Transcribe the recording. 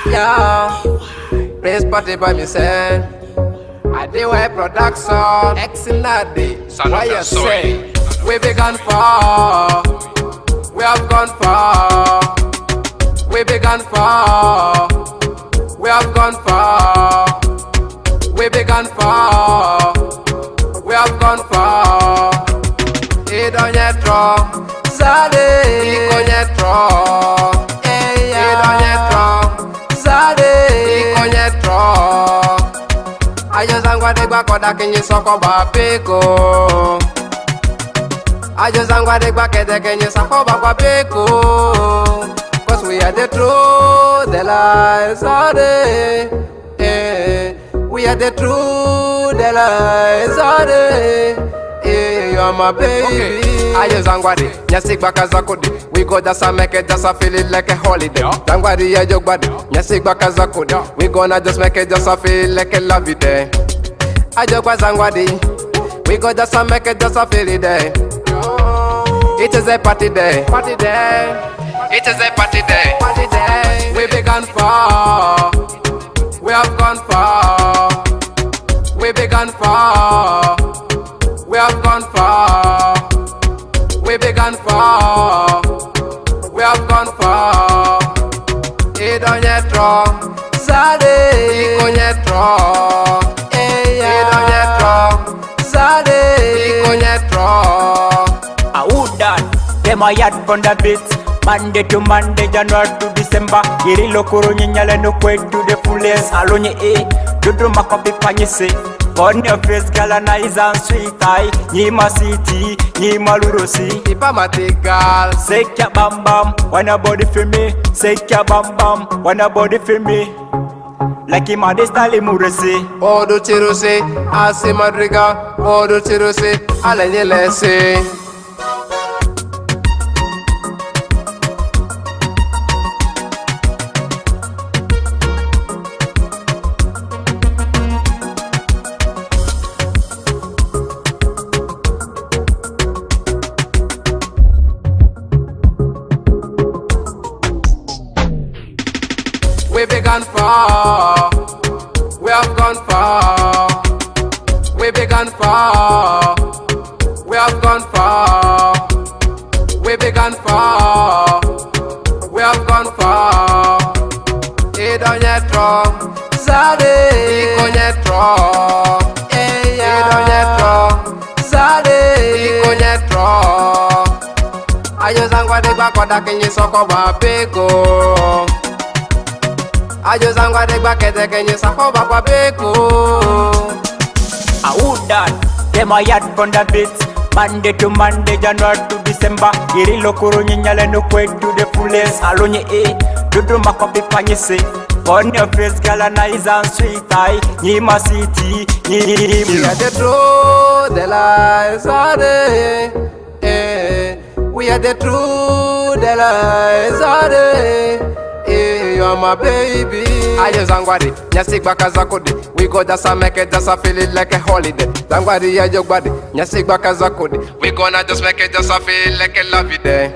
Yeah, praise party by me say. I do a production, X in that day. Why you say? We be gone far, we have gone far. We be gone far, we have gone far. We be gone far, we have gone far. It on your draw, Zade. It on your draw, it on your draw, Zade. It on your draw. I just ain't got the back of that can you suck about pico. I just ain't got the back of that can you suck about pico. Cause we are the truth, the lies are there. We are the truth, the lies are there. You are my baby. Okay. I just ain't got it. Nyasik back as I could. We go just a make it just a feel it like a holiday. Tangwadi ya jog body. Nyasik back as I could. We gonna just make it just a feel like a lovely day. I jog was angwadi. We go just a make it just a feel it day. It is a party day. Party day. It is a party day. Party day. We be gone far. We have gone far. We be gone far. We have gone far. We be gone far. We have gone far. It on your draw, Zade. It on your draw, it on your draw, Zade. It on your draw. I would that. Them a yard from the beat. Monday to Monday, January to December. Iri lokoro nyinyale no kwe to the fullest. Alonye dudu makopi panyese. On your face, girl, and eyes and sweet eye. Nyima city, nyima lurosi. Ipa matigal. Say kya bam bam, wanna body for me. Say kya bam bam, wanna body for me. Like him a de style muresi. Odo chirose, ase madriga. Odo chirose, alenye lese. We be gone far, we have gone far. We be gone far, we have gone far. We be gone far, we have gone far. It on your draw, Zade. It on your draw, it on your draw, Zade. It on your draw. I just ain't got the back of that can you suck about pico. I just ain't got the back of that can you suck about pico. I would that. Them a yard from the beat. Monday to Monday, January to December. Iri lokoro nyinyale no kwe to the fullest. Alonye dudu makopi panyese. On your face, girl, and eyes and sweet eye. Nyima city, We are the truth, the lies are there. We are the truth, the lies are there. You are my baby. I just ain't got it. Nyasik back as I could. We go just a make it just a feel it like a holiday. Tangwadi ya jog body. Nyasik back as I could. We gonna just make it just a feel like a lovely day.